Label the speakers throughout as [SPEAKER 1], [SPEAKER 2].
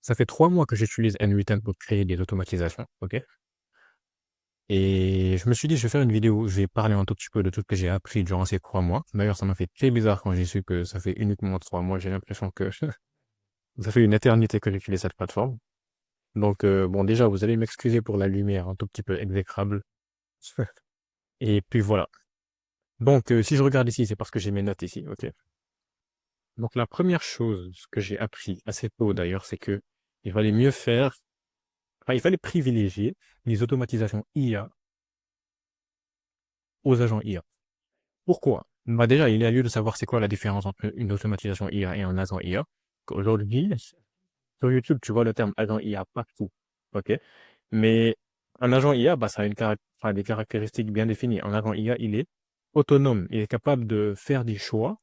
[SPEAKER 1] Ça fait 3 mois que j'utilise NWritten pour créer des automatisations, OK? Et je me suis dit: «Je vais faire une vidéo où je vais parler un tout petit peu de tout ce que j'ai appris durant ces 3 mois». D'ailleurs, ça m'a fait très bizarre quand j'ai su que ça fait uniquement 3 mois. J'ai l'impression que ça fait une éternité que j'utilise cette plateforme. Donc, bon, déjà, vous allez m'excuser pour la lumière un tout petit peu exécrable. Et puis voilà. Donc, si je regarde ici, c'est parce que j'ai mes notes ici, OK? Donc la première chose que j'ai appris assez tôt d'ailleurs, c'est que il valait mieux faire il fallait privilégier les automatisations IA aux agents IA. Pourquoi? Bah déjà, il y a lieu de savoir c'est quoi la différence entre une automatisation IA et un agent IA. Aujourd'hui, sur YouTube, tu vois le terme agent IA partout. OK? Mais un agent IA, bah, ça a des caractéristiques bien définies. Un agent IA, il est autonome. Il est capable de faire des choix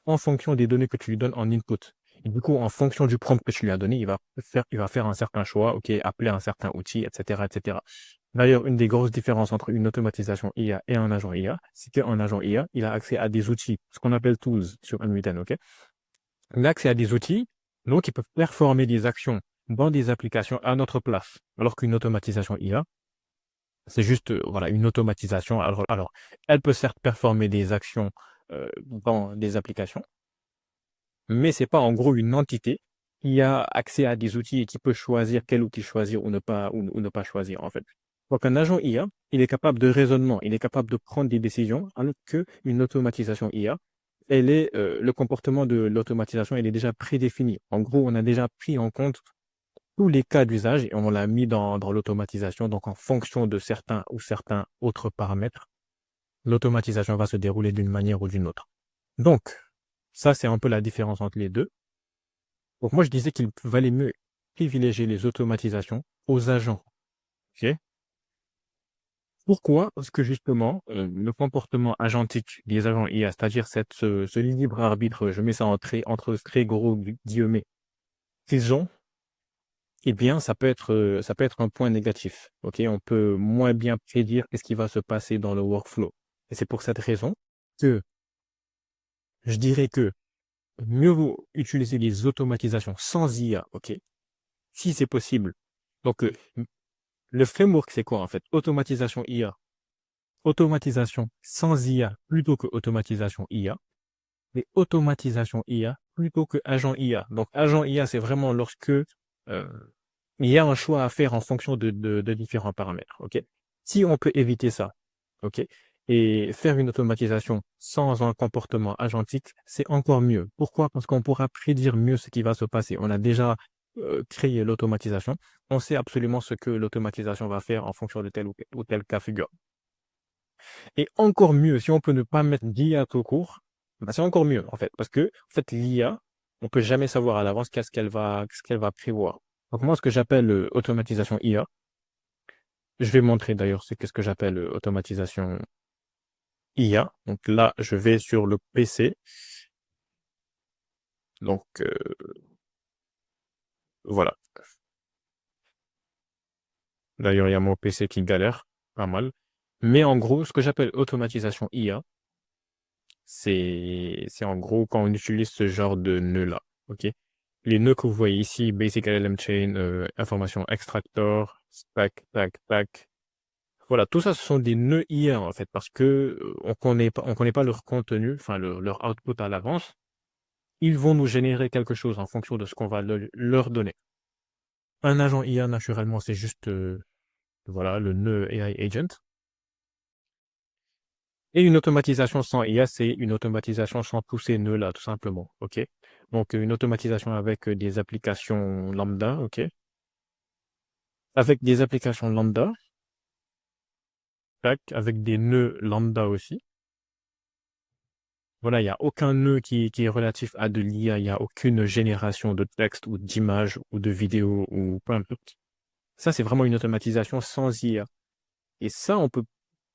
[SPEAKER 1] en fonction des données que tu lui donnes en input. Et du coup, en fonction du prompt que tu lui as donné, il va faire un certain choix, OK, appeler un certain outil, etc., etc. D'ailleurs, une des grosses différences entre une automatisation IA et un agent IA, c'est qu'un agent IA, il a accès à des outils, ce qu'on appelle tools sur Unwritten, OK? Il a accès à des outils, donc ils peuvent performer des actions dans des applications à notre place. Alors qu'une automatisation IA, c'est juste, voilà, une automatisation. Alors, elle peut certes performer des actions dans des applications, mais c'est pas en gros une entité qui a accès à des outils et qui peut choisir quel outil choisir ou ne pas choisir en fait. Donc un agent IA, il est capable de raisonnement, il est capable de prendre des décisions, alors qu'une automatisation IA, le comportement de l'automatisation, il est déjà prédéfini. En gros, on a déjà pris en compte tous les cas d'usage et on l'a mis dans l'automatisation. Donc en fonction de certains autres paramètres, l'automatisation va se dérouler d'une manière ou d'une autre. Donc, ça, c'est un peu la différence entre les deux. Donc moi, je disais qu'il valait mieux privilégier les automatisations aux agents. Ok. Pourquoi? Parce que justement, le comportement agentique des agents IA, c'est-à-dire ce libre arbitre, je mets ça entre très gros guillemets, ces gens, eh bien, ça peut être un point négatif. Ok, on peut moins bien prédire qu'est-ce qui va se passer dans le workflow. Et c'est pour cette raison que je dirais que mieux vaut utiliser les automatisations sans IA, ok, si c'est possible. Donc, le framework, c'est quoi en fait? Automatisation IA. Automatisation sans IA plutôt que automatisation IA. Et automatisation IA plutôt que agent IA. Donc, agent IA, c'est vraiment lorsque il y a un choix à faire en fonction de différents paramètres. Ok. Si on peut éviter ça, ok, et faire une automatisation sans un comportement agentique, c'est encore mieux. Pourquoi? Parce qu'on pourra prédire mieux ce qui va se passer. On a déjà créé l'automatisation. On sait absolument ce que l'automatisation va faire en fonction de tel ou tel cas figure. Et encore mieux, si on peut ne pas mettre d'IA tout court, bah, c'est encore mieux, en fait. Parce que, en fait, l'IA, on peut jamais savoir à l'avance qu'est-ce qu'elle va prévoir. Donc, moi, ce que j'appelle automatisation IA, je vais montrer d'ailleurs qu'est-ce que j'appelle automatisation IA. Donc là, je vais sur le PC. Donc, voilà. D'ailleurs, il y a mon PC qui galère pas mal. Mais en gros, ce que j'appelle automatisation IA, c'est en gros quand on utilise ce genre de nœuds-là. OK? Les nœuds que vous voyez ici, Basic LLM Chain, Information Extractor, Stack, Tac, Tac. Voilà, tout ça, ce sont des nœuds IA en fait, parce que on connaît pas leur contenu, enfin leur output à l'avance. Ils vont nous générer quelque chose en fonction de ce qu'on va leur donner. Un agent IA, naturellement, c'est juste voilà, le nœud AI agent. Et une automatisation sans IA, c'est une automatisation sans tous ces nœuds-là, tout simplement. OK? Donc, une automatisation avec des applications lambda, OK? Avec des applications lambda, tac, avec des nœuds lambda aussi. Voilà, il n'y a aucun nœud qui est relatif à de l'IA, il n'y a aucune génération de texte ou d'image ou de vidéo ou peu importe. Ça, c'est vraiment une automatisation sans IA. Et ça, on peut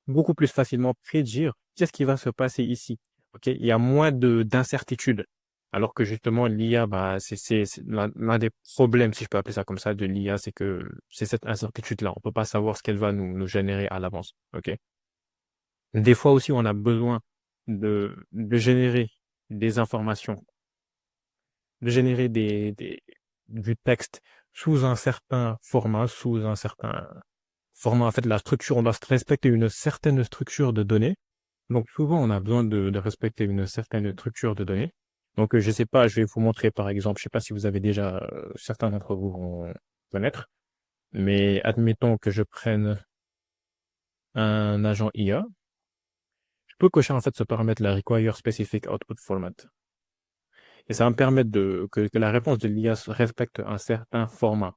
[SPEAKER 1] beaucoup plus facilement prédire qu'est-ce qui va se passer ici. Ok, il y a moins d'incertitudes. Alors que justement, l'IA, bah, c'est l'un des problèmes, si je peux appeler ça comme ça, de l'IA, c'est que c'est cette incertitude-là. On peut pas savoir ce qu'elle va nous générer à l'avance. Ok. Des fois aussi, on a besoin de générer des informations, de générer du texte sous un certain format, en fait, la structure, on doit respecter une certaine structure de données. Donc, souvent, on a besoin de respecter une certaine structure de données. Donc, je sais pas, je vais vous montrer, par exemple, je sais pas si vous avez déjà, certains d'entre vous vont connaître, mais admettons que je prenne un agent IA. Je peux cocher, en fait, ce paramètre-là, require specific output format. Et ça va me permettre que la réponse de l'IA respecte un certain format.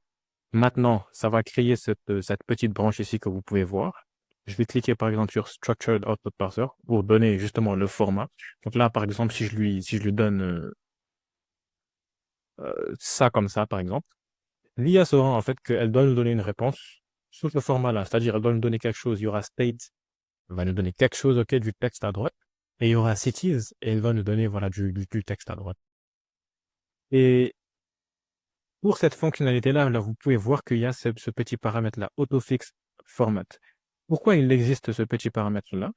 [SPEAKER 1] Maintenant, ça va créer cette petite branche ici que vous pouvez voir. Je vais cliquer par exemple sur Structured Output Parser pour donner justement le format. Donc là, par exemple, si je lui donne ça comme ça, par exemple, l'IA saura en fait qu'elle doit nous donner une réponse sous ce format-là. C'est-à-dire, elle doit nous donner quelque chose. Il y aura state, elle va nous donner quelque chose, ok, du texte à droite. Et il y aura cities, et elle va nous donner, voilà, du texte à droite. Et pour cette fonctionnalité-là, là, vous pouvez voir qu'il y a ce petit paramètre-là, autofix format. Pourquoi il existe ce petit paramètre-là?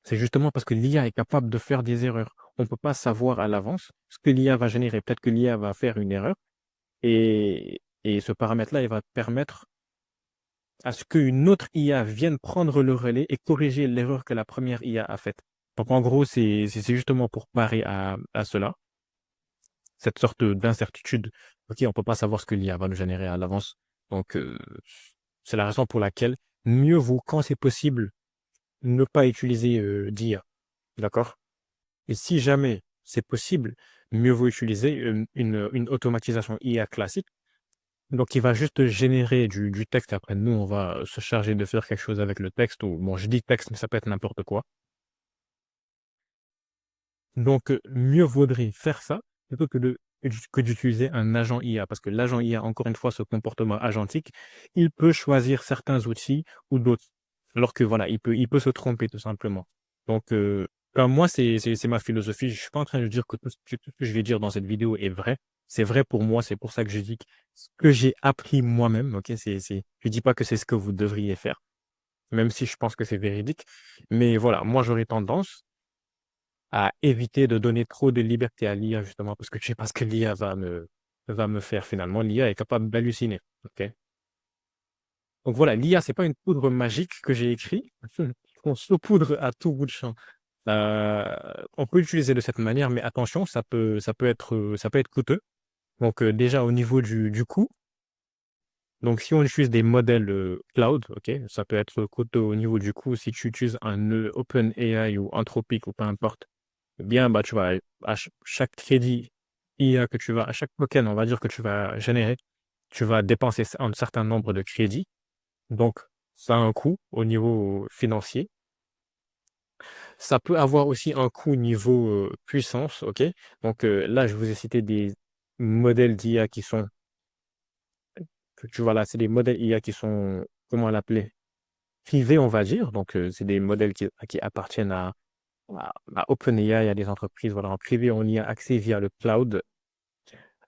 [SPEAKER 1] C'est justement parce que l'IA est capable de faire des erreurs. On ne peut pas savoir à l'avance ce que l'IA va générer. Peut-être que l'IA va faire une erreur et ce paramètre-là, il va permettre à ce qu'une autre IA vienne prendre le relais et corriger l'erreur que la première IA a faite. Donc en gros, c'est justement pour parer à cela, cette sorte d'incertitude. Ok, on ne peut pas savoir ce que l'IA va nous générer à l'avance. Donc c'est la raison pour laquelle mieux vaut, quand c'est possible, ne pas utiliser d'IA. D'accord? Et si jamais c'est possible, mieux vaut utiliser une automatisation IA classique. Donc, il va juste générer du texte. Après, nous, on va se charger de faire quelque chose avec le texte. Ou, bon, je dis texte, mais ça peut être n'importe quoi. Donc, mieux vaudrait faire ça plutôt que d'utiliser un agent IA. Parce que l'agent IA, encore une fois, ce comportement agentique, il peut choisir certains outils ou d'autres. Alors que voilà, il peut se tromper tout simplement. Donc, moi, c'est ma philosophie. Je suis pas en train de dire que tout ce que je vais dire dans cette vidéo est vrai. C'est vrai pour moi. C'est pour ça que je dis que ce que j'ai appris moi-même. Ok, je dis pas que c'est ce que vous devriez faire, même si je pense que c'est véridique. Mais voilà, moi, j'aurais tendance à éviter de donner trop de liberté à l'IA, justement, parce que je sais pas ce que l'IA va me faire finalement. L'IA est capable d'halluciner. Ok. Donc voilà, l'IA, c'est pas une poudre magique que j'ai écrit. On saupoudre à tout bout de champ. On peut l'utiliser de cette manière, mais attention, ça peut être coûteux. Donc déjà au niveau du coût, donc si on utilise des modèles cloud, ok, ça peut être coûteux au niveau du coût. Si tu utilises un OpenAI ou Anthropic ou peu importe, eh bien bah tu vas chaque crédit IA que tu vas, à chaque token, on va dire que tu vas générer, tu vas dépenser un certain nombre de crédits. Donc ça a un coût au niveau financier. Ça peut avoir aussi un coût niveau puissance, ok? Donc là, je vous ai cité des modèles d'IA qui sont, tu vois là, c'est des modèles IA qui sont, comment l'appeler? Privés, on va dire. Donc c'est des modèles qui appartiennent à OpenAI, à des entreprises, voilà, en privé, on y a accès via le cloud.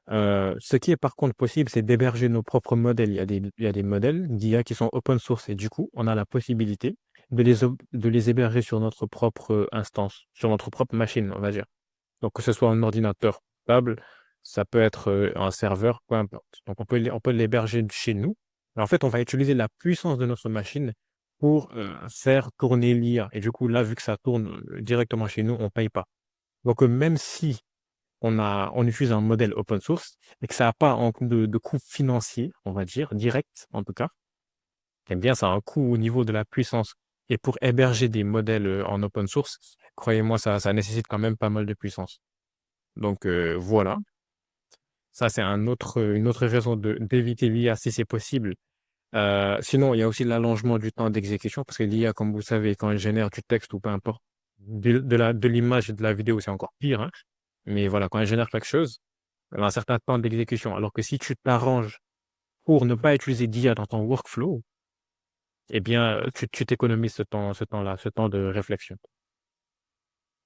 [SPEAKER 1] Ce qui est par contre possible, c'est d'héberger nos propres modèles. Il y a des modèles d'IA qui sont open source et du coup, on a la possibilité de les héberger sur notre propre instance, sur notre propre machine, on va dire. Donc, que ce soit un ordinateur portable, ça peut être un serveur, peu importe. Donc, on peut l'héberger chez nous. Mais en fait, on va utiliser la puissance de notre machine pour faire tourner l'IA. Et du coup, là, vu que ça tourne directement chez nous, on ne paye pas. Donc, même si on utilise un modèle open source et que ça n'a pas de coût financier, on va dire, direct en tout cas, eh bien, ça a un coût au niveau de la puissance. Et pour héberger des modèles en open source, croyez-moi, ça nécessite quand même pas mal de puissance. Donc voilà, ça c'est une autre raison d'éviter l'IA si c'est possible. Sinon, il y a aussi l'allongement du temps d'exécution parce que l'IA, comme vous savez, quand elle génère du texte ou peu importe, de l'image et de la vidéo, c'est encore pire, hein. Mais voilà, quand elle génère quelque chose, elle a un certain temps d'exécution. Alors que si tu t'arranges pour ne pas utiliser d'IA dans ton workflow, eh bien, tu t'économises ce temps-là, ce temps de réflexion.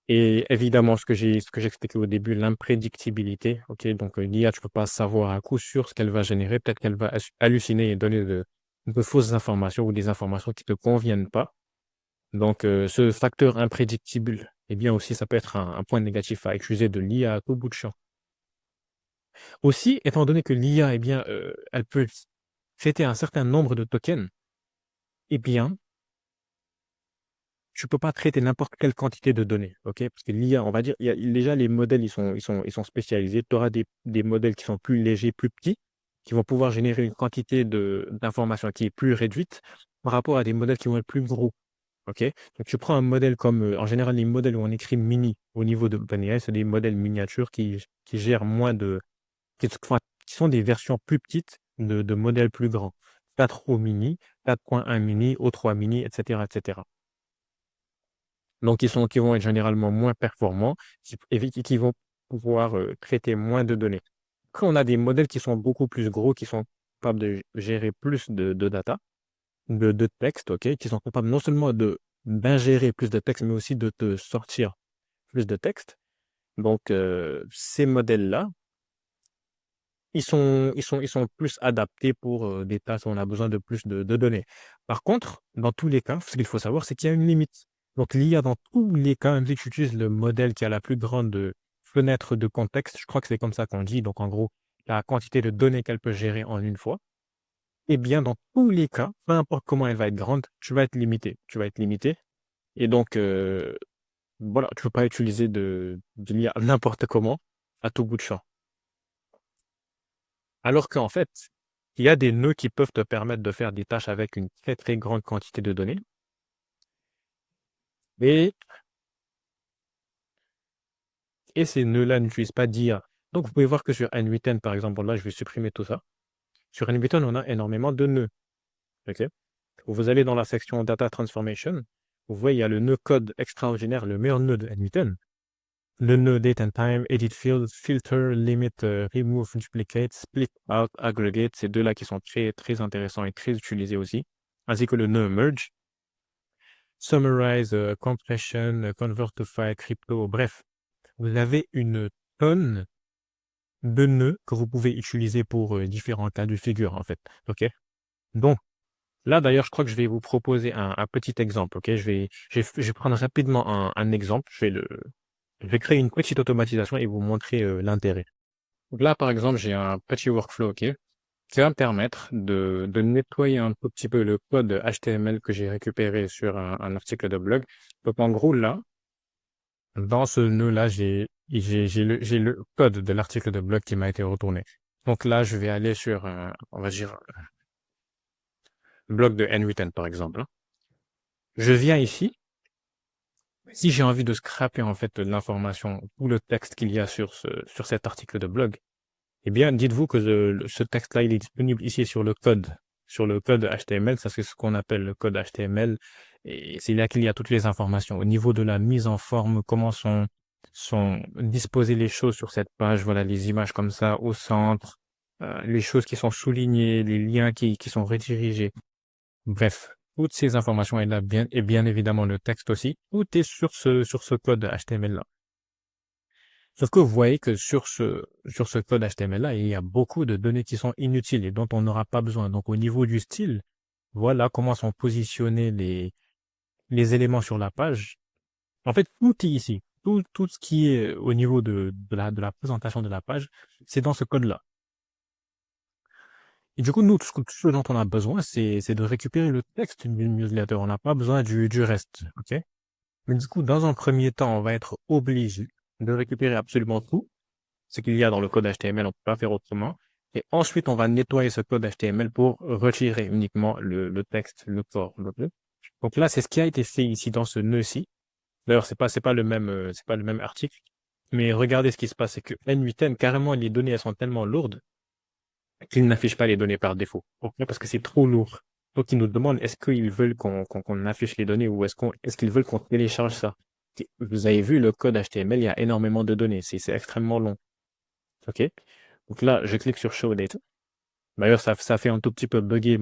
[SPEAKER 1] Et évidemment, ce que j'ai expliqué au début, l'imprédictibilité. Ok, donc l'IA, tu peux pas savoir à coup sûr ce qu'elle va générer. Peut-être qu'elle va halluciner et donner de fausses informations ou des informations qui te conviennent pas. Donc, ce facteur imprédictible, eh bien aussi, ça peut être un point négatif à utiliser de l'IA à tout bout de champ. Aussi, étant donné que l'IA, eh bien, elle peut traiter un certain nombre de tokens, eh bien, tu peux pas traiter n'importe quelle quantité de données, OK? Parce que l'IA, on va dire, il y a déjà les modèles, ils sont spécialisés. Tu auras des modèles qui sont plus légers, plus petits, qui vont pouvoir générer une quantité d'informations qui est plus réduite par rapport à des modèles qui vont être plus gros, OK? Donc tu prends un modèle comme, en général, les modèles où on écrit mini au niveau de OpenAI, c'est des modèles miniatures qui gèrent moins de enfin, qui sont des versions plus petites de modèles plus grands. 4O mini, 4.1 mini, O3 mini, et cetera, et cetera. Donc qui vont être généralement moins performants, qui vont pouvoir, traiter moins de données. Après, on a des modèles qui sont beaucoup plus gros, qui sont capables de gérer plus de data, de texte, OK? Qui sont capables non seulement d'ingérer plus de texte, mais aussi de te sortir plus de texte. Donc, ces modèles-là, ils sont plus adaptés pour, des tâches où on a besoin de plus de données. Par contre, dans tous les cas, ce qu'il faut savoir, c'est qu'il y a une limite. Donc l'IA, dans tous les cas, même si tu utilises le modèle qui a la plus grande, fenêtre de contexte, je crois que c'est comme ça qu'on dit, donc en gros, la quantité de données qu'elle peut gérer en une fois, eh bien, dans tous les cas, peu importe comment elle va être grande, tu vas être limité. Tu vas être limité et donc, voilà, tu peux pas utiliser de l'IA n'importe comment, à tout bout de champ. Alors qu'en fait, il y a des nœuds qui peuvent te permettre de faire des tâches avec une très, très grande quantité de données. Et, et ces nœuds-là n'utilisent pas d'IA. Donc, vous pouvez voir que sur N8N, par exemple, là, je vais supprimer tout ça. Sur N8N, on a énormément de nœuds. OK? Vous allez dans la section Data Transformation. Vous voyez, il y a le nœud code extraordinaire, le meilleur nœud de N8N. Le nœud Date and Time, Edit Fields, Filter, Limit, Remove, Duplicate, Split Out, Aggregate. Ces deux-là qui sont très, très intéressants et très utilisés aussi. Ainsi que le nœud Merge. Summarize, compression, convert to file, crypto, bref, vous avez une tonne de nœuds que vous pouvez utiliser pour différents cas de figure, en fait. OK? Donc, là, d'ailleurs, je crois que je vais vous proposer un petit exemple. OK? Je vais prendre rapidement un exemple. Je vais créer une petite automatisation et vous montrer l'intérêt. Donc là, par exemple, j'ai un petit workflow, OK? Qui va me permettre de nettoyer un tout petit peu le code HTML que j'ai récupéré sur un article de blog. Donc, en gros, là, dans ce nœud-là, j'ai le code de l'article de blog qui m'a été retourné. Donc là, je vais aller sur, on va dire, le blog de N8N, par exemple, hein. Je viens ici. Si j'ai envie de scraper, en fait, l'information ou le texte qu'il y a sur cet article de blog, eh bien, dites-vous que ce texte-là, il est disponible ici sur le code HTML. Ça, c'est ce qu'on appelle le code HTML. Et c'est là qu'il y a toutes les informations. Au niveau de la mise en forme, comment sont disposées les choses sur cette page. Voilà, les images comme ça au centre, les choses qui sont soulignées, les liens qui sont redirigés. Bref, toutes ces informations, et bien évidemment le texte aussi, tout est sur ce code HTML-là. Sauf que vous voyez que sur ce code HTML-là, il y a beaucoup de données qui sont inutiles et dont on n'aura pas besoin. Donc, au niveau du style, voilà comment sont positionnés les éléments sur la page. En fait, tout est ici. Tout ce qui est au niveau de la présentation de la page, c'est dans ce code-là. Et du coup, nous, tout ce dont on a besoin, c'est de récupérer le texte d'une newsletter. On n'a pas besoin du reste. OK? Mais du coup, dans un premier temps, on va être obligé de récupérer absolument tout ce qu'il y a dans le code HTML, on ne peut pas faire autrement. Et ensuite, on va nettoyer ce code HTML pour retirer uniquement le texte, le corps. Donc là, c'est ce qui a été fait ici dans ce nœud-ci. D'ailleurs, c'est pas le même article. Mais regardez ce qui se passe, c'est que N8N, carrément, les données, elles sont tellement lourdes qu'ils n'affichent pas les données par défaut. Pourquoi? Parce que c'est trop lourd. Donc, ils nous demandent est-ce qu'ils veulent qu'on affiche les données ou est-ce qu'ils veulent qu'on télécharge ça? Vous avez vu le code HTML, il y a énormément de données. C'est extrêmement long. OK? Donc là, je clique sur Show Data. D'ailleurs, ça fait un tout petit peu bugger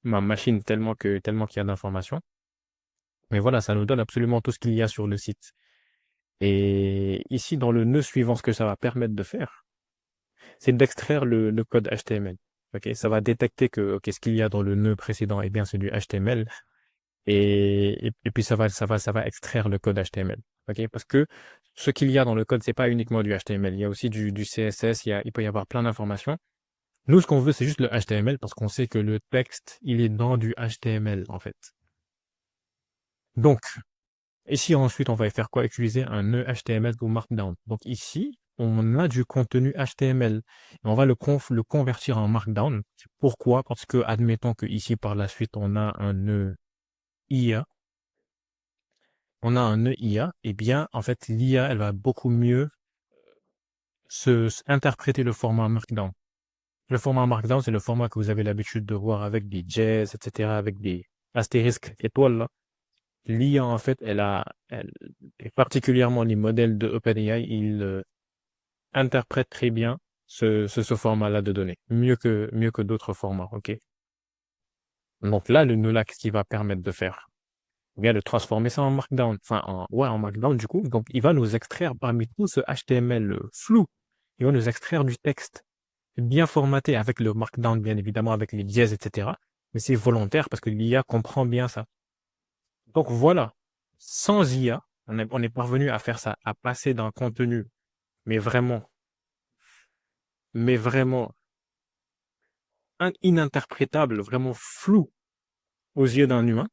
[SPEAKER 1] ma machine tellement qu'il y a d'informations. Mais voilà, ça nous donne absolument tout ce qu'il y a sur le site. Et ici, dans le nœud suivant, ce que ça va permettre de faire, c'est d'extraire le code HTML. OK? Ça va détecter que ce qu'il y a dans le nœud précédent, eh bien, c'est du HTML. Et puis ça va extraire le code HTML. OK? Parce que ce qu'il y a dans le code, c'est pas uniquement du HTML. Il y a aussi du CSS, il peut y avoir plein d'informations. Nous, ce qu'on veut, c'est juste le HTML parce qu'on sait que le texte, il est dans du HTML, en fait. Donc, ici, ensuite, on va faire quoi? Utiliser un nœud HTML ou Markdown. Donc ici, on a du contenu HTML. Et on va le convertir en Markdown. Pourquoi? Parce que, admettons que ici, par la suite, on a un nœud IA. On a un nœud IA. Eh bien, en fait, l'IA, elle va beaucoup mieux interpréter le format Markdown. Le format Markdown, c'est le format que vous avez l'habitude de voir avec des jazz, etc., avec des astérisques étoiles, là. L'IA, en fait, et particulièrement les modèles de OpenAI, ils interprètent très bien ce format-là de données, mieux que d'autres formats, ok? Donc là, le NOLA, qu'est-ce qu'il va permettre de faire? Il vient de transformer ça en Markdown, en Markdown, du coup. Donc, il va nous extraire parmi tout ce HTML flou, il va nous extraire du texte bien formaté avec le Markdown, bien évidemment, avec les dièses, etc. Mais c'est volontaire parce que l'IA comprend bien ça. Donc voilà, sans IA, on est parvenu à faire ça, à passer d'un contenu, mais vraiment, mais vraiment ininterprétable, vraiment flou aux yeux d'un humain,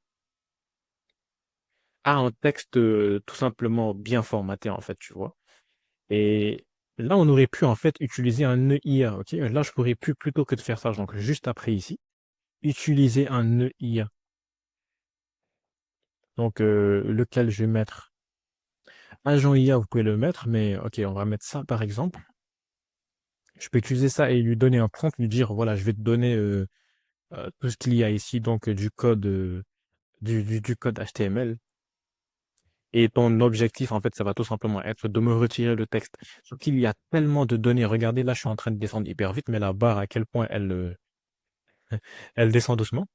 [SPEAKER 1] à un texte tout simplement bien formaté, en fait, tu vois. Et là, on aurait pu, en fait, utiliser un nœud IA, ok? Là, je pourrais plus, plutôt que de faire ça, donc juste après ici, utiliser un nœud IA. Donc, lequel je vais mettre? Agent IA, vous pouvez le mettre, mais ok, on va mettre ça, par exemple. Je peux utiliser ça et lui donner un prompt, lui dire, voilà, je vais te donner tout ce qu'il y a ici, donc du code, du code HTML. Et ton objectif, en fait, ça va tout simplement être de me retirer le texte. Sauf qu'il y a tellement de données. Regardez, là, je suis en train de descendre hyper vite, mais la barre, à quel point elle descend doucement.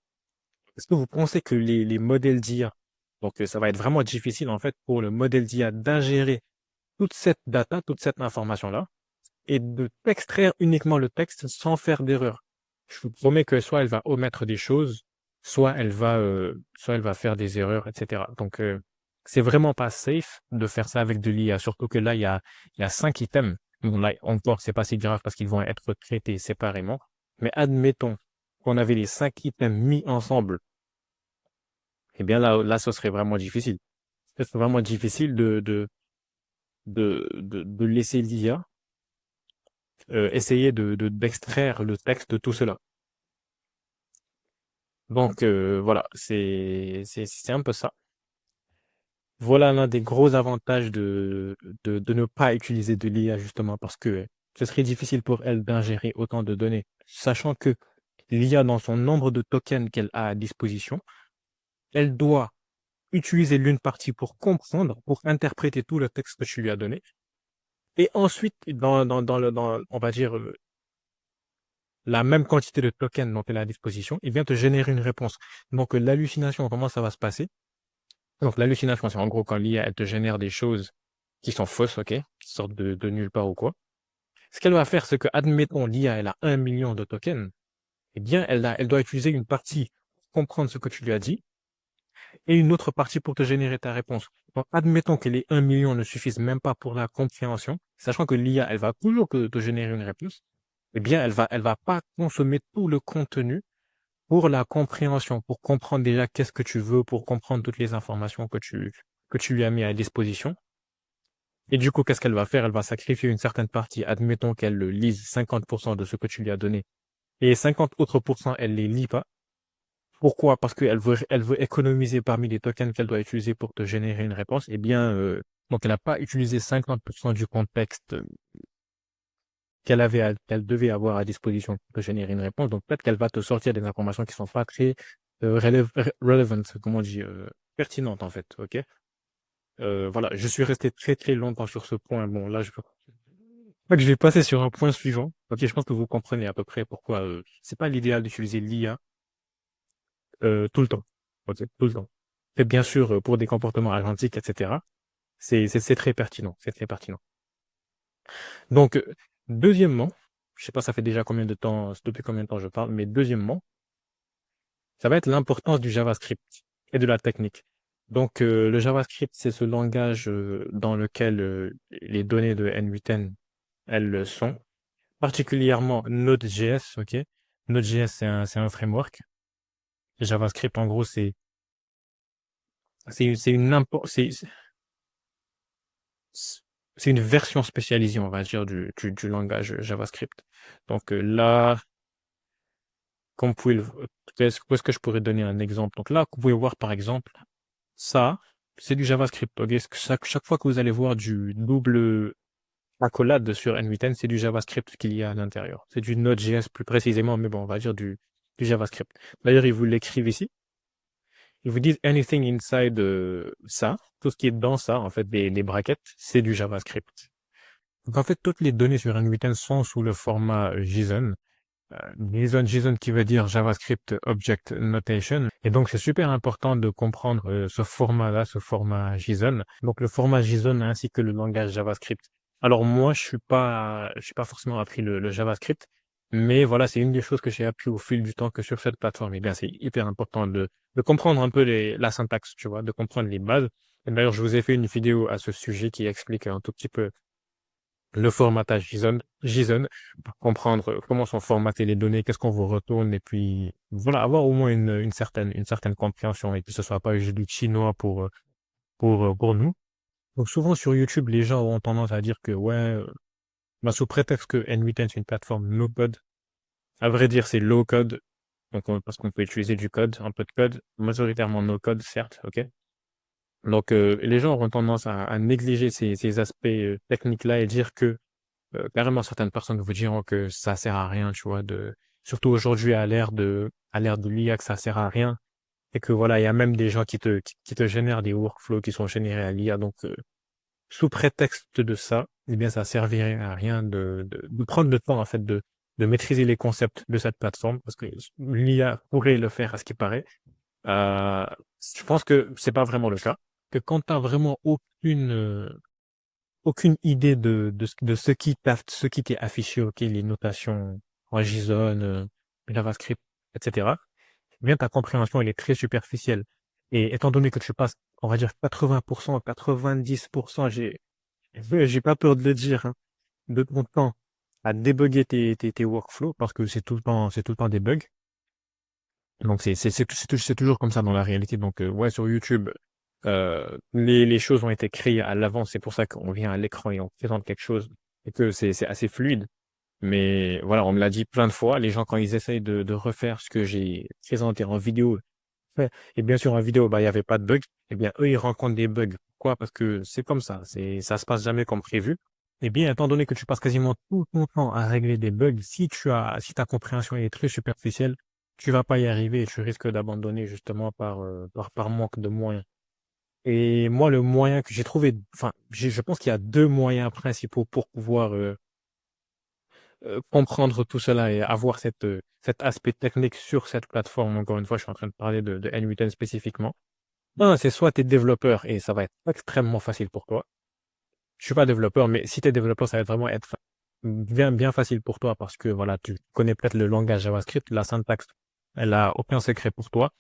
[SPEAKER 1] Est-ce que vous pensez que les modèles d'IA, donc ça va être vraiment difficile, en fait, pour le modèle d'IA d'ingérer toute cette data, toute cette information-là, et de t'extraire uniquement le texte sans faire d'erreur? Je vous promets que soit elle va omettre des choses, soit elle va faire des erreurs, etc. Donc, c'est vraiment pas safe de faire ça avec de l'IA, surtout que là, il y a 5 items. Bon, là, encore, c'est pas si grave parce qu'ils vont être traités séparément. Mais admettons qu'on avait les 5 items mis ensemble, eh bien là, ce serait vraiment difficile. Ce serait vraiment difficile de laisser l'IA essayer d'extraire le texte de tout cela. Donc voilà, c'est un peu ça. Voilà l'un des gros avantages de ne pas utiliser de l'IA justement parce que ce serait difficile pour elle d'ingérer autant de données, sachant que l'IA dans son nombre de tokens qu'elle a à disposition, elle doit utiliser l'une partie pour comprendre, pour interpréter tout le texte que tu lui as donné, et ensuite on va dire la même quantité de tokens dont elle a à disposition, il vient te générer une réponse. Donc l'hallucination, comment ça va se passer? Donc l'hallucination, c'est en gros quand l'IA elle te génère des choses qui sont fausses, ok, qui sortent de nulle part ou quoi. Ce qu'elle va faire, c'est que, admettons, l'IA elle a 1 million de tokens, eh bien elle doit utiliser une partie pour comprendre ce que tu lui as dit et une autre partie pour te générer ta réponse. Donc admettons que les 1 million ne suffisent même pas pour la compréhension, sachant que l'IA elle va toujours te générer une réponse, eh bien elle va pas consommer tout le contenu pour la compréhension, pour comprendre déjà qu'est-ce que tu veux, pour comprendre toutes les informations que tu lui as mis à disposition. Et du coup, qu'est-ce qu'elle va faire? Elle va sacrifier une certaine partie. Admettons qu'elle le lise 50% de ce que tu lui as donné. Et 50 autres pourcents, elle les lit pas. Pourquoi? Parce elle veut économiser parmi les tokens qu'elle doit utiliser pour te générer une réponse. Eh bien, donc elle n'a pas utilisé 50% du contexte qu'elle devait avoir à disposition pour te générer une réponse. Donc peut-être qu'elle va te sortir des informations qui sont pas très relevant, comment on dit, pertinentes en fait. Ok. Voilà, je suis resté très très longtemps sur ce point. Bon, là, je vais passer sur un point suivant. Ok, je pense que vous comprenez à peu près pourquoi c'est pas l'idéal d'utiliser l'IA tout le temps. Ok, tout le temps. Et bien sûr, pour des comportements agentiques, etc. C'est très pertinent. C'est très pertinent. Donc, deuxièmement, je sais pas, ça fait déjà combien de temps, depuis combien de temps je parle, mais deuxièmement, ça va être l'importance du JavaScript et de la technique. Donc, le JavaScript, c'est ce langage dans lequel les données de N8N, elles sont. Particulièrement Node.js, ok? Node.js, c'est un framework. JavaScript, en gros, c'est une c'est une version spécialisée, on va dire, du langage JavaScript. Donc là, comme vous pouvez où est-ce que je pourrais donner un exemple? Donc là, vous pouvez voir par exemple, ça, c'est du JavaScript. Ok? Chaque fois que vous allez voir du double accolade sur N8N, c'est du JavaScript qu'il y a à l'intérieur. C'est du Node.js plus précisément, mais bon, on va dire du JavaScript. D'ailleurs, ils vous l'écrivent ici. Ils vous disent anything inside ça, tout ce qui est dans ça, en fait, les brackets, c'est du JavaScript. Donc en fait, toutes les données sur N8N sont sous le format JSON. JSON qui veut dire JavaScript Object Notation. Et donc c'est super important de comprendre ce format-là, ce format JSON. Donc le format JSON ainsi que le langage JavaScript. Alors moi, je suis pas forcément appris le JavaScript, mais voilà, c'est une des choses que j'ai appris au fil du temps que sur cette plateforme. Eh bien, c'est hyper important de comprendre un peu la syntaxe, tu vois, de comprendre les bases. Et d'ailleurs, je vous ai fait une vidéo à ce sujet qui explique un tout petit peu le formatage JSON pour comprendre comment sont formatées les données, qu'est-ce qu'on vous retourne, et puis voilà, avoir au moins une certaine compréhension et que ce soit pas juste du chinois pour nous. Donc souvent sur YouTube, les gens ont tendance à dire que ouais, bah, sous prétexte que N8N c'est une plateforme no code, à vrai dire c'est low code, donc parce qu'on peut utiliser du code, un peu de code, majoritairement no code certes, ok. Donc les gens ont tendance à négliger ces aspects techniques-là et dire que carrément, certaines personnes vous diront que ça sert à rien, tu vois, surtout aujourd'hui à l'ère de l'IA, que ça sert à rien. Et que voilà, il y a même des gens qui te génèrent des workflows qui sont générés à l'IA. Donc, sous prétexte de ça, eh bien, ça servirait à rien de prendre le temps, en fait, de maîtriser les concepts de cette plateforme, parce que l'IA pourrait le faire à ce qui paraît. Euh, je pense que c'est pas vraiment le cas. Que quand tu vraiment aucune idée de ce qui t'est affiché, ok, les notations en JSON, JavaScript, etc., eh bien, ta compréhension, elle est très superficielle. Et étant donné que tu passes, on va dire 80%, 90%, j'ai pas peur de le dire, hein, de ton temps à débugger tes workflows parce que c'est tout le temps des bugs. Donc c'est toujours comme ça dans la réalité. Donc ouais, sur YouTube, les choses ont été créées à l'avance. C'est pour ça qu'on vient à l'écran et on présente quelque chose et que c'est assez fluide. Mais voilà, on me l'a dit plein de fois. Les gens, quand ils essayent de refaire ce que j'ai présenté en vidéo, et bien sûr en vidéo, bah il y avait pas de bug. Eh bien eux, ils rencontrent des bugs. Pourquoi? Parce que c'est comme ça. Ça se passe jamais comme prévu. Eh bien, étant donné que tu passes quasiment tout ton temps à régler des bugs, si ta compréhension est très superficielle, tu vas pas y arriver et tu risques d'abandonner justement par manque de moyens. Et moi, le moyen que j'ai trouvé, enfin, je pense qu'il y a deux moyens principaux pour pouvoir comprendre tout cela et avoir cet aspect technique sur cette plateforme. Encore une fois, je suis en train de parler de N8N spécifiquement. Un, c'est soit tu es développeur et ça va être extrêmement facile pour toi. Je suis pas développeur, mais si tu es développeur, ça va vraiment être bien, bien facile pour toi parce que voilà, tu connais peut-être le langage JavaScript, la syntaxe, elle a aucun secret pour toi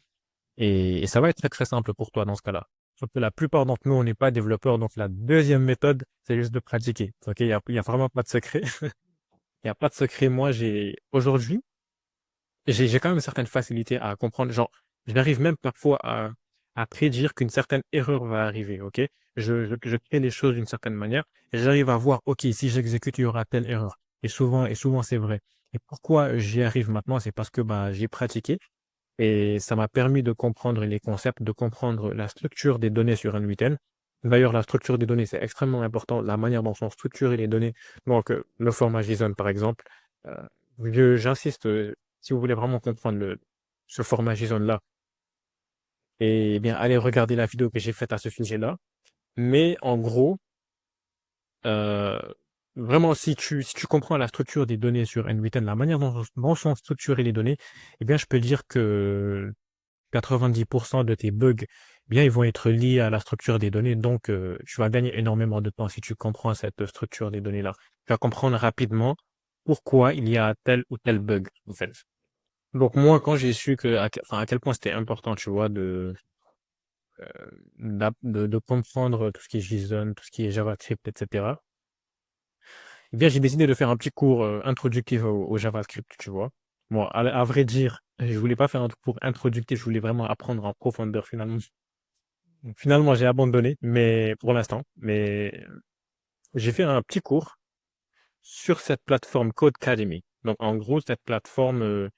[SPEAKER 1] et ça va être très très simple pour toi dans ce cas-là. Sauf que la plupart d'entre nous, on n'est pas développeurs, donc la deuxième méthode, c'est juste de pratiquer. Ok, il y a vraiment pas de secret. Il y a pas de secret. Moi, aujourd'hui, j'ai quand même une certaine facilité à comprendre. Genre, j'arrive même parfois à prédire qu'une certaine erreur va arriver, ok? Je crée les choses d'une certaine manière et j'arrive à voir, ok, si j'exécute, il y aura telle erreur. Et souvent c'est vrai. Et pourquoi j'y arrive maintenant? C'est parce que bah, j'ai pratiqué et ça m'a permis de comprendre les concepts, de comprendre la structure des données sur un 8N. D'ailleurs, la structure des données, c'est extrêmement important, la manière dont sont structurées les données. Donc, le format JSON, par exemple. Euh, j'insiste, si vous voulez vraiment comprendre ce format JSON-là, eh bien, allez regarder la vidéo que j'ai faite à ce sujet-là. Mais en gros, euh, vraiment, si tu comprends la structure des données sur N8N, la manière dont sont structurées les données, eh bien, je peux dire que 90% de tes bugs, eh bien, ils vont être liés à la structure des données. Donc, tu vas gagner énormément de temps si tu comprends cette structure des données-là. Tu vas comprendre rapidement pourquoi il y a tel ou tel bug, en fait. Donc, moi, quand j'ai su enfin, à quel point c'était important, tu vois, de comprendre tout ce qui est JSON, tout ce qui est JavaScript, etc. Eh bien, j'ai décidé de faire un petit cours introductif au JavaScript, tu vois. Bon, à vrai dire, je voulais pas faire un cours introductif, je voulais vraiment apprendre en profondeur finalement. Finalement, j'ai abandonné, mais pour l'instant. Mais j'ai fait un petit cours sur cette plateforme Codecademy. Donc, en gros, cette plateforme,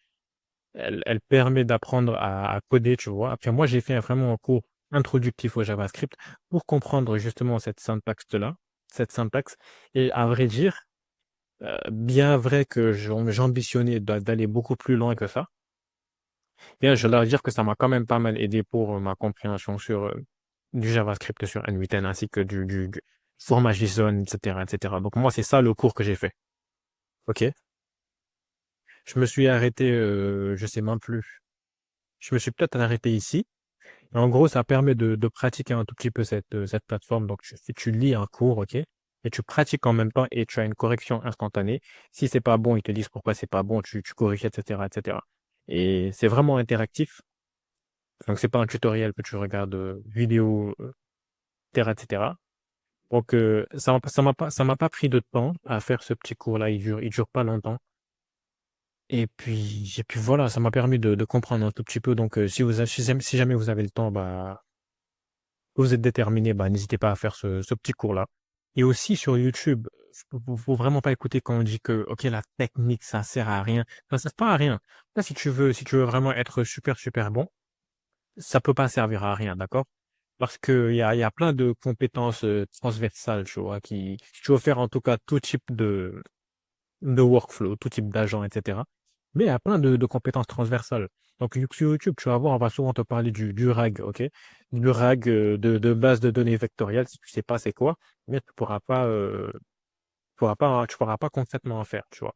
[SPEAKER 1] elle permet d'apprendre à coder, tu vois. Après, moi, j'ai fait vraiment un cours introductif au JavaScript pour comprendre justement cette syntaxe-là, cette syntaxe. Et à vrai dire, bien vrai que j'ambitionnais d'aller beaucoup plus loin que ça, bien, je dois dire que ça m'a quand même pas mal aidé pour ma compréhension sur du JavaScript sur N8N ainsi que du format JSON, etc., etc. Donc moi, c'est ça le cours que j'ai fait. Ok. Je me suis arrêté, je sais même plus. Je me suis peut-être arrêté ici. Et en gros, ça permet de pratiquer un tout petit peu cette plateforme. Donc, tu lis un cours, ok, et tu pratiques en même temps et tu as une correction instantanée. Si c'est pas bon, ils te disent pourquoi c'est pas bon, tu corriges, etc., etc. Et c'est vraiment interactif. Donc, c'est pas un tutoriel que tu regardes vidéo, etc., etc. Donc, ça m'a pas pris de temps à faire ce petit cours-là. Il dure pas longtemps. Et puis voilà, ça m'a permis de comprendre un tout petit peu. Donc, si jamais vous avez le temps, bah, vous êtes déterminé, bah, n'hésitez pas à faire ce petit cours-là. Et aussi sur YouTube, faut vraiment pas écouter quand on dit que, ok, la technique, ça sert à rien. Ça sert pas à rien. Là, si tu veux vraiment être super, super bon, ça peut pas servir à rien, d'accord? Parce que il y a plein de compétences transversales, tu vois, si tu veux faire en tout cas tout type de workflow, tout type d'agent, etc. Mais il y a plein de compétences transversales. Donc sur YouTube, tu vas voir, on va souvent te parler du RAG, ok? Du RAG de base de données vectorielles. Si tu sais pas c'est quoi, mais tu pourras pas concrètement en faire, tu vois.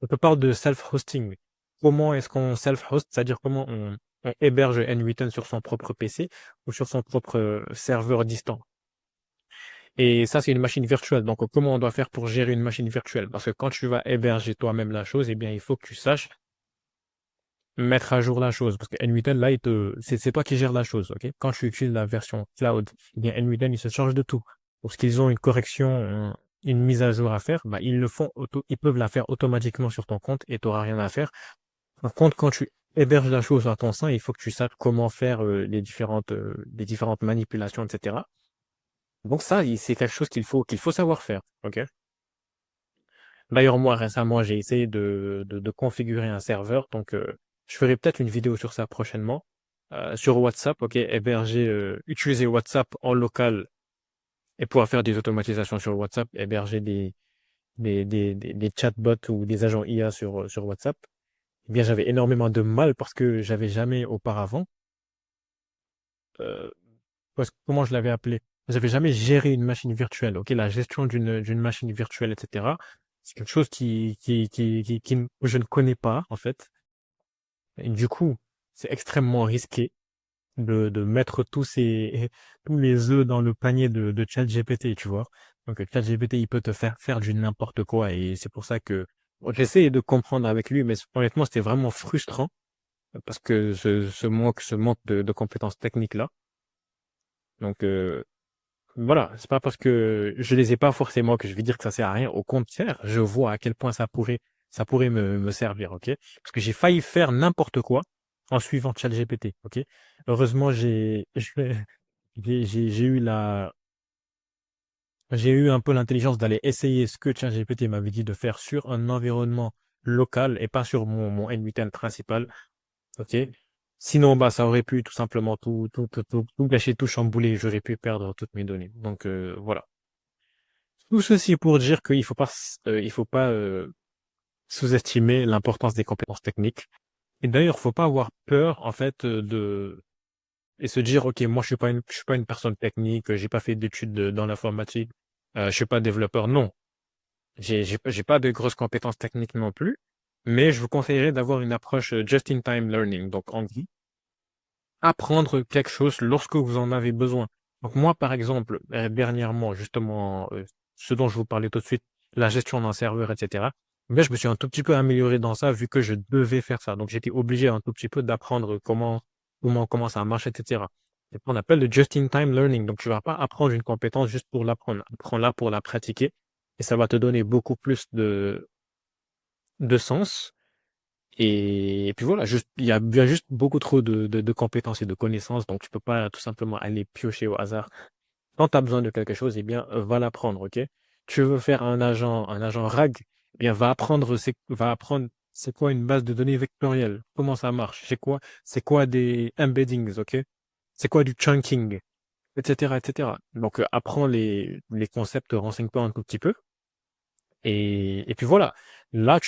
[SPEAKER 1] On te parle de self-hosting. Comment est-ce qu'on self-host, c'est-à-dire comment on héberge N8N sur son propre PC ou sur son propre serveur distant. Et ça, c'est une machine virtuelle. Donc, comment on doit faire pour gérer une machine virtuelle? Parce que quand tu vas héberger toi-même la chose, eh bien, il faut que tu saches mettre à jour la chose. Parce que N8N, là, c'est toi qui gères la chose, ok? Quand tu utilises la version cloud, eh bien, N8N, il se charge de tout. Lorsqu'ils ont une correction, une mise à jour à faire, bah, ils peuvent la faire automatiquement sur ton compte et tu n'auras rien à faire. Par contre, quand tu héberges la chose à ton sein, il faut que tu saches comment faire les différentes manipulations, etc. Donc ça, c'est quelque chose qu'il faut savoir faire, ok? D'ailleurs, moi, récemment, j'ai essayé de configurer un serveur, donc je ferai peut-être une vidéo sur ça prochainement. Sur WhatsApp, ok, utiliser WhatsApp en local et pouvoir faire des automatisations sur WhatsApp, héberger des chatbots ou des agents IA sur WhatsApp. Eh bien, j'avais énormément de mal parce que j'avais jamais auparavant, euh, comment je l'avais appelé? J'avais jamais géré une machine virtuelle, ok? La gestion d'une machine virtuelle, etc. C'est quelque chose que je ne connais pas, en fait. Et du coup, c'est extrêmement risqué de mettre tous les œufs dans le panier de ChatGPT, tu vois. Donc, ChatGPT, il peut te faire du n'importe quoi. Et c'est pour ça que bon, j'essaie de comprendre avec lui, mais honnêtement, c'était vraiment frustrant parce que ce manque de compétences techniques-là. Donc, voilà, c'est pas parce que je les ai pas forcément que je vais dire que ça sert à rien. Au contraire, je vois à quel point ça pourrait me servir, ok? Parce que j'ai failli faire n'importe quoi en suivant ChatGPT, ok? Heureusement, j'ai eu un peu l'intelligence d'aller essayer ce que ChatGPT m'avait dit de faire sur un environnement local et pas sur mon N8N principal, ok? Sinon, bah, ça aurait pu tout simplement tout gâcher, tout chambouler. J'aurais pu perdre toutes mes données. Donc, voilà. Tout ceci pour dire qu'il faut pas sous-estimer l'importance des compétences techniques. Et d'ailleurs, faut pas avoir peur, en fait, et se dire, OK, moi, je suis pas une personne technique, j'ai pas fait d'études dans l'informatique, je suis pas développeur. Non. J'ai pas de grosses compétences techniques non plus. Mais je vous conseillerais d'avoir une approche just-in-time learning. Donc, en gros, apprendre quelque chose lorsque vous en avez besoin. Donc moi, par exemple, dernièrement, justement, ce dont je vous parlais tout de suite, la gestion d'un serveur, etc. Mais je me suis un tout petit peu amélioré dans ça vu que je devais faire ça. Donc j'étais obligé un tout petit peu d'apprendre comment ça marche, etc. C'est ce qu'on appelle le just-in-time learning. Donc, tu vas pas apprendre une compétence juste pour l'apprendre. Apprends-la pour la pratiquer et ça va te donner beaucoup plus de sens. Et puis voilà, juste, il y a juste beaucoup trop de compétences et de connaissances, donc tu peux pas tout simplement aller piocher au hasard. Quand tu as besoin de quelque chose, eh bien, va l'apprendre, ok? Tu veux faire un agent RAG, eh bien, va apprendre c'est quoi une base de données vectorielle, comment ça marche, c'est quoi des embeddings, ok? C'est quoi du chunking, etc., etc. Donc, apprends les concepts, renseigne-toi un tout petit peu. Et puis voilà, là,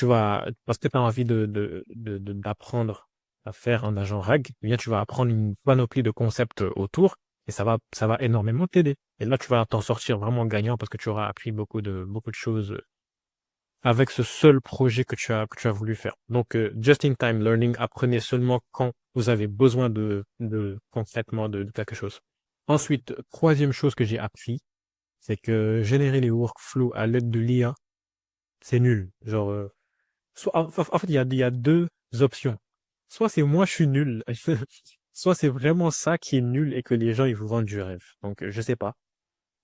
[SPEAKER 1] parce que tu as envie d'apprendre à faire un agent RAG, eh bien, tu vas apprendre une panoplie de concepts autour et ça va énormément t'aider. Et là, tu vas t'en sortir vraiment gagnant parce que tu auras appris beaucoup de choses avec ce seul projet que tu as voulu faire. Donc, just-in-time learning, apprenez seulement quand vous avez besoin concrètement de quelque chose. Ensuite, troisième chose que j'ai appris, c'est que générer les workflows à l'aide de l'IA, c'est nul. Genre, en fait, il y a deux options. Soit c'est moi, je suis nul. Soit c'est vraiment ça qui est nul et que les gens, ils vous vendent du rêve. Donc, je sais pas.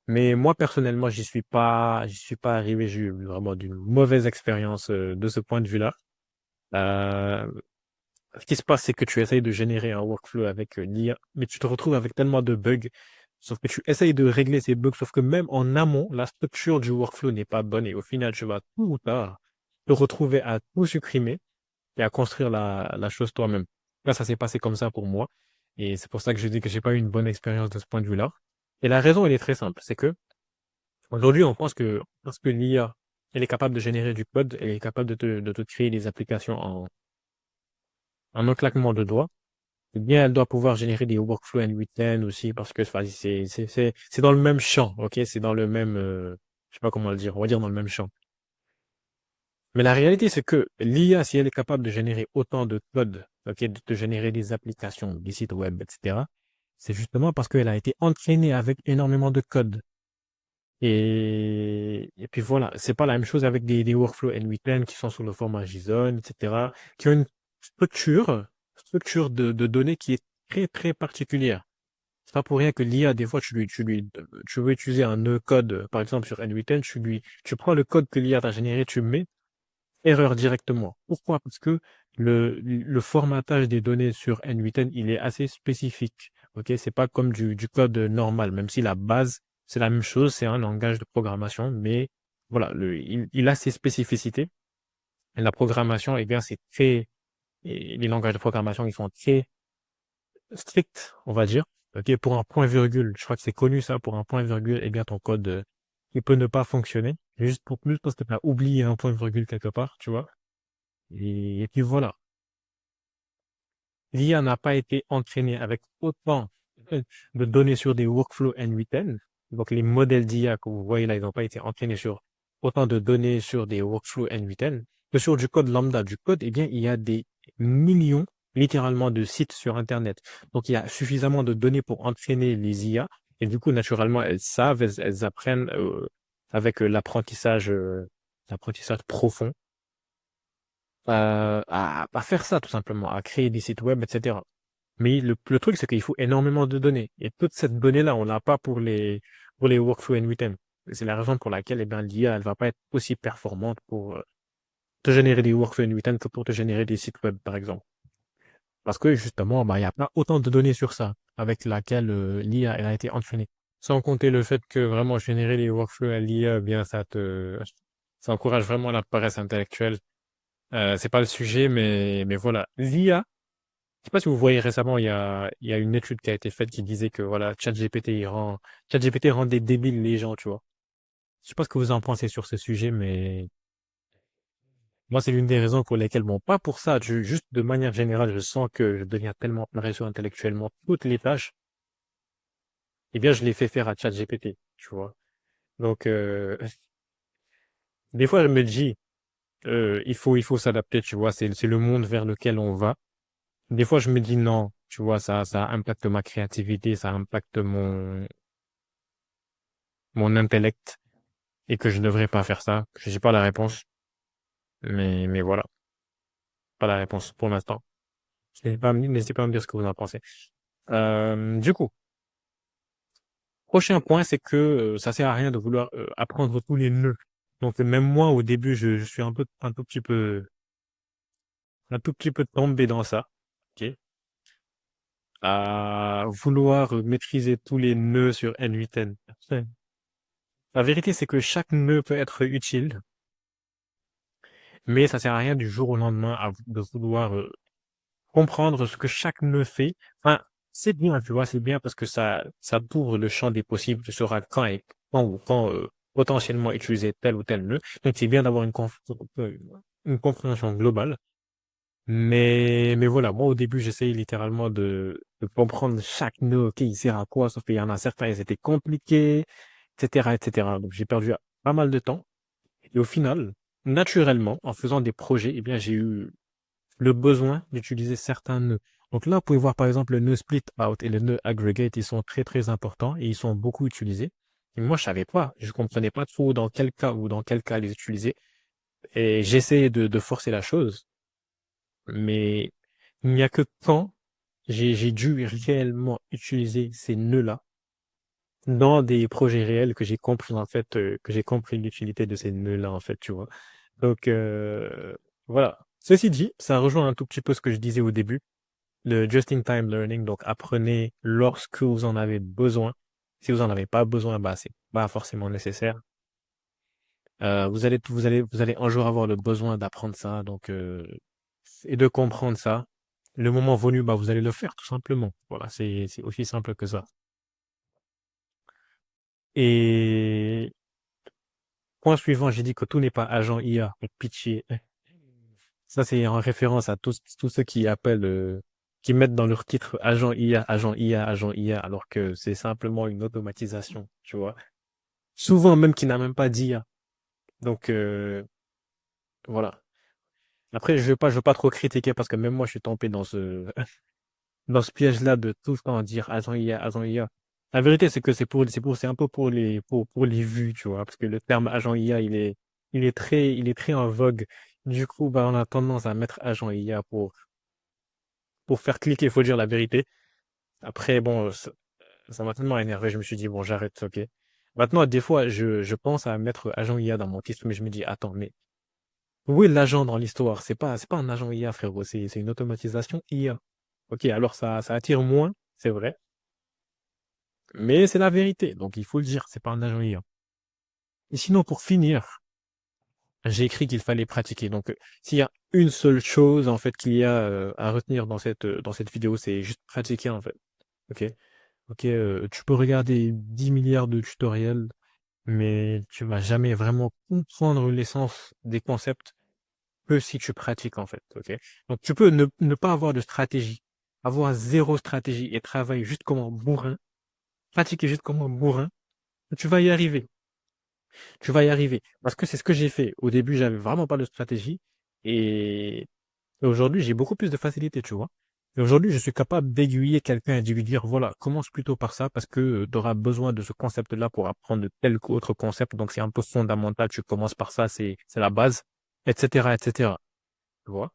[SPEAKER 1] Mais moi, personnellement, j'y suis pas arrivé. J'ai eu vraiment d'une mauvaise expérience de ce point de vue-là. Euh, Ce qui se passe, c'est que tu essayes de générer un workflow avec l'IA, mais tu te retrouves avec tellement de bugs. Sauf que tu essayes de régler ces bugs, sauf que même en amont, la structure du workflow n'est pas bonne et au final, tu vas tôt ou tard te retrouver à tout supprimer et à construire la chose toi-même. Là, ça s'est passé comme ça pour moi. Et c'est pour ça que je dis que j'ai pas eu une bonne expérience de ce point de vue-là. Et la raison, elle est très simple. C'est que aujourd'hui, on pense que parce que l'IA, elle est capable de générer du code, elle est capable de te créer des applications en un claquement de doigts. Eh bien, elle doit pouvoir générer des workflows N8N aussi parce que enfin, c'est dans le même champ, ok? C'est dans le même, je sais pas comment le dire, on va dire dans le même champ. Mais la réalité, c'est que l'IA, si elle est capable de générer autant de code, ok, de générer des applications, des sites web, etc., c'est justement parce qu'elle a été entraînée avec énormément de code. Et puis voilà, c'est pas la même chose avec des workflows N8N qui sont sous le format JSON, etc., qui ont une structure de données qui est très, très particulière. C'est pas pour rien que l'IA, des fois, tu veux utiliser un nœud-code, par exemple, sur N8N, tu prends le code que l'IA t'a généré, tu mets, erreur directement. Pourquoi? Parce que le formatage des données sur N8N, il est assez spécifique. Ok, c'est pas comme du code normal, même si la base, c'est la même chose, c'est un langage de programmation, mais voilà, il a ses spécificités. Et la programmation, eh bien, et les langages de programmation, ils sont très stricts, on va dire. Ok, pour un point-virgule, je crois que c'est connu ça, pour un point-virgule, eh bien, ton code, il peut ne pas fonctionner. Juste pour plus parce que tu as oublié un point-virgule quelque part, tu vois. Et puis voilà, l'IA n'a pas été entraînée avec autant de données sur des workflows N8N. Donc les modèles d'IA que vous voyez là, ils n'ont pas été entraînés sur autant de données sur des workflows N8N que sur du code lambda. Du code, eh bien, il y a des millions, littéralement, de sites sur Internet. Donc il y a suffisamment de données pour entraîner les IA. Et du coup, naturellement, elles savent, elles apprennent avec l'apprentissage profond à faire ça tout simplement, à créer des sites web, etc. Mais le truc, c'est qu'il faut énormément de données. Et toute cette donnée-là, on l'a pas pour les workflows N8N. C'est la raison pour laquelle eh ben, l'IA, elle va pas être aussi performante pour te générer des workflows N8N que pour te générer des sites web, par exemple. Parce que justement, bah, il n'y a pas autant de données sur ça avec laquelle l'IA elle a été entraînée. Sans compter le fait que vraiment générer des workflows à l'IA, eh bien, ça encourage vraiment la paresse intellectuelle. C'est pas le sujet, mais voilà. L'IA, je sais pas si vous voyez récemment, il y a une étude qui a été faite qui disait que voilà, ChatGPT rend des débiles les gens, tu vois. Je sais pas ce que vous en pensez sur ce sujet, mais moi, c'est l'une des raisons pour lesquelles, bon, pas pour ça, juste de manière générale, je sens que je deviens tellement paresseux intellectuellement, toutes les tâches, eh bien, je les fais faire à ChatGPT, tu vois. Donc, des fois, je me dis, il faut s'adapter, tu vois, c'est le monde vers lequel on va. Des fois, je me dis non, tu vois, ça impacte ma créativité, ça impacte mon intellect et que je ne devrais pas faire ça. Je n'ai pas la réponse, mais voilà, pas la réponse pour l'instant. N'hésitez pas à me dire ce que vous en pensez. Du coup, Prochain point, c'est que ça sert à rien de vouloir apprendre tous les nœuds. Donc même moi, au début, je suis un tout petit peu tombé dans ça, ok, à vouloir maîtriser tous les nœuds sur N8N. La vérité, c'est que chaque nœud peut être utile, mais ça sert à rien du jour au lendemain de vouloir comprendre ce que chaque nœud fait. Enfin, c'est bien, tu vois, c'est bien parce que ça t'ouvre le champ des possibles. Tu sauras quand potentiellement utiliser tel ou tel nœud. Donc, c'est bien d'avoir une compréhension globale. Mais voilà, moi, au début, j'essayais littéralement de comprendre chaque nœud, ok, il sert à quoi, sauf qu'il y en a certains, ils étaient compliqués, etc., etc. Donc, j'ai perdu pas mal de temps. Et au final, naturellement, en faisant des projets, eh bien, j'ai eu le besoin d'utiliser certains nœuds. Donc là, vous pouvez voir par exemple le nœud split out et le nœud aggregate, ils sont très très importants et ils sont beaucoup utilisés. Et moi, je savais pas, je comprenais pas trop dans quel cas ou dans quel cas les utiliser. Et j'essayais de forcer la chose, mais il n'y a que quand j'ai dû réellement utiliser ces nœuds-là dans des projets réels que j'ai compris en fait, que j'ai compris l'utilité de ces nœuds-là en fait, tu vois. Donc voilà. Ceci dit, ça rejoint un tout petit peu ce que je disais au début. Le just-in-time learning, donc apprenez lorsque vous en avez besoin. Si vous en avez pas besoin, bah c'est pas forcément nécessaire. Vous allez un jour avoir le besoin d'apprendre ça, donc et de comprendre ça. Le moment venu, bah vous allez le faire tout simplement. Voilà, c'est aussi simple que ça. Et point suivant, j'ai dit que tout n'est pas agent IA, pitié. Ça, c'est en référence à tous ceux qui appellent, qui mettent dans leur titre agent IA, agent IA, agent IA, alors que c'est simplement une automatisation, tu vois. Souvent même qui n'a même pas d'IA. Donc, voilà. Après, je veux pas trop critiquer parce que même moi, je suis tombé dans dans ce piège-là de tout le temps dire agent IA, agent IA. La vérité, c'est que c'est un peu pour les vues, tu vois, parce que le terme agent IA, il est très en vogue. Du coup, bah, on a tendance à mettre agent IA pour faire cliquer, il faut dire la vérité. Après, bon, ça m'a tellement énervé, je me suis dit, bon, j'arrête, ok. Maintenant, des fois, je pense à mettre agent IA dans mon titre, mais je me dis, attends, mais où est l'agent dans l'histoire? C'est pas un agent IA, frérot, c'est une automatisation IA. Ok, alors ça attire moins, c'est vrai, mais c'est la vérité, donc il faut le dire, c'est pas un agent IA. Et sinon, pour finir, j'ai écrit qu'il fallait pratiquer. Donc, s'il y a une seule chose, en fait, qu'il y a à retenir dans cette vidéo, c'est juste pratiquer, en fait. Ok? Ok, tu peux regarder 10 milliards de tutoriels, mais tu vas jamais vraiment comprendre l'essence des concepts que si tu pratiques en fait. Ok, donc tu peux ne pas avoir de stratégie, avoir zéro stratégie et travailler juste comme un bourrin, pratiquer juste comme un bourrin, tu vas y arriver. Tu vas y arriver. Parce que c'est ce que j'ai fait. Au début, j'avais vraiment pas de stratégie et aujourd'hui, j'ai beaucoup plus de facilité, tu vois. Et aujourd'hui, je suis capable d'aiguiller quelqu'un et de lui dire, voilà, commence plutôt par ça parce que tu auras besoin de ce concept-là pour apprendre tel autre concept. Donc, c'est un peu fondamental. Tu commences par ça, c'est la base, etc., etc. Tu vois?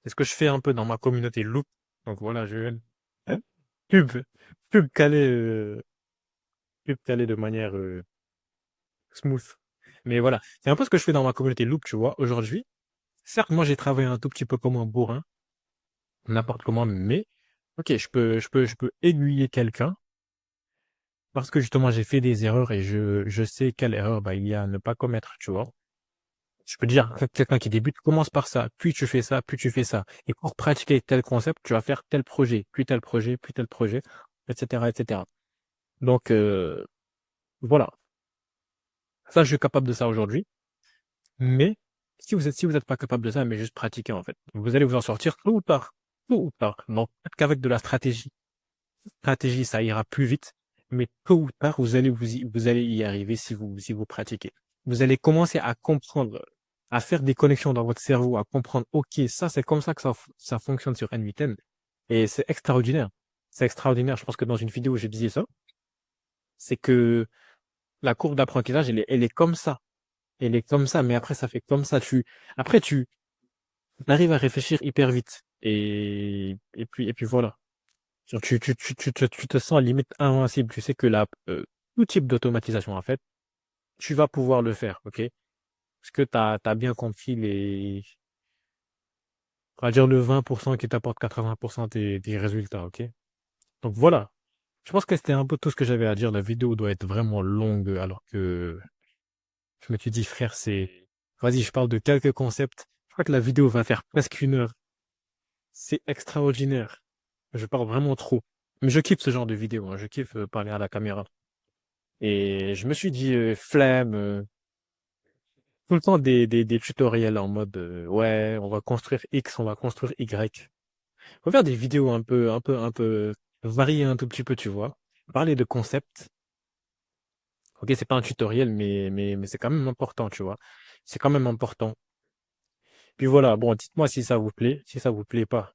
[SPEAKER 1] C'est ce que je fais un peu dans ma communauté Loop. Donc, voilà, hein, pub, pub calé, pub calé de manière smooth. Mais voilà, c'est un peu ce que je fais dans ma communauté Loop, tu vois. Aujourd'hui, certes, moi, j'ai travaillé un tout petit peu comme un bourrin, n'importe comment, mais ok, je peux aiguiller quelqu'un parce que justement j'ai fait des erreurs et je sais quelle erreur bah, il y a à ne pas commettre, tu vois. Je peux dire que quelqu'un qui débute commence par ça, puis tu fais ça, puis tu fais ça. Et pour pratiquer tel concept, tu vas faire tel projet, puis tel projet, puis tel projet, etc., etc. Donc voilà, ça je suis capable de ça aujourd'hui. Mais si vous êtes pas capable de ça, mais juste pratiquer en fait, vous allez vous en sortir tôt ou tard, tôt ou tard. Non, peut-être qu'avec de la stratégie, ça ira plus vite, mais tôt ou tard, vous allez y arriver si vous pratiquez. Vous allez commencer à comprendre, à faire des connexions dans votre cerveau, à comprendre, OK, ça, c'est comme ça que ça fonctionne sur N8N. Et c'est extraordinaire. C'est extraordinaire. Je pense que dans une vidéo, j'ai dit ça. C'est que la courbe d'apprentissage, elle est comme ça. Elle est comme ça, mais après, ça fait comme ça. Après, tu arrives à réfléchir hyper vite. Et puis voilà. Genre, tu te sens limite invincible. Tu sais que là, tout type d'automatisation, en fait, tu vas pouvoir le faire, ok? Parce que tu as bien compris on va dire le 20% qui t'apporte 80% des résultats, ok? Donc voilà. Je pense que c'était un peu tout ce que j'avais à dire. La vidéo doit être vraiment longue, alors que je me suis dit, frère, vas-y, je parle de quelques concepts. Je crois que la vidéo va faire presque 1 heure. C'est extraordinaire. Je parle vraiment trop. Mais je kiffe ce genre de vidéo, hein. Je kiffe parler à la caméra. Et je me suis dit, flemme, tout le temps des tutoriels en mode, ouais, on va construire X, on va construire Y. Faut faire des vidéos un peu variées un tout petit peu, tu vois. Parler de concepts. Ok, c'est pas un tutoriel, mais c'est quand même important, tu vois. C'est quand même important. Puis voilà, bon, dites-moi si ça vous plaît. Si ça vous plaît pas,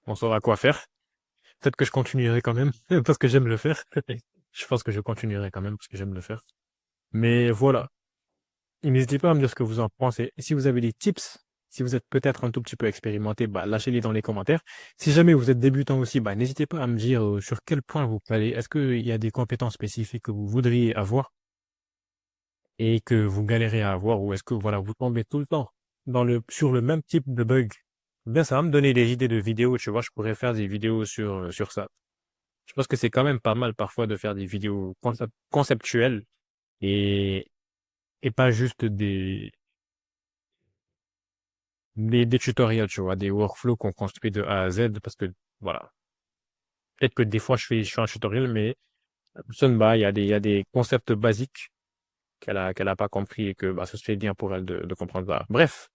[SPEAKER 1] on saura quoi faire. Peut-être que je continuerai quand même, parce que j'aime le faire. Je pense que je continuerai quand même, parce que j'aime le faire. Mais voilà. Et n'hésitez pas à me dire ce que vous en pensez. Et si vous avez des tips, si vous êtes peut-être un tout petit peu expérimenté, bah, lâchez-les dans les commentaires. Si jamais vous êtes débutant aussi, bah, n'hésitez pas à me dire sur quel point vous allez. Est-ce qu'il y a des compétences spécifiques que vous voudriez avoir et que vous galérez à avoir, ou est-ce que voilà, vous tombez tout le temps sur le même type de bug? Bien, ça va me donner des idées de vidéos, tu vois, je pourrais faire des vidéos sur ça. Je pense que c'est quand même pas mal parfois de faire des vidéos conceptuelles et, et pas juste des tutoriels, tu vois, des workflows qu'on construit de A à Z, parce que voilà. Peut-être que des fois je fais un tutoriel, mais la personne, bah, il y a des concepts basiques qu'elle a pas compris et que bah, ça se fait bien pour elle de comprendre ça. Bref.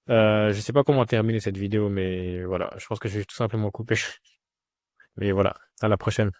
[SPEAKER 1] Je sais pas comment terminer cette vidéo, mais voilà, je pense que je vais tout simplement couper. Mais voilà, à la prochaine.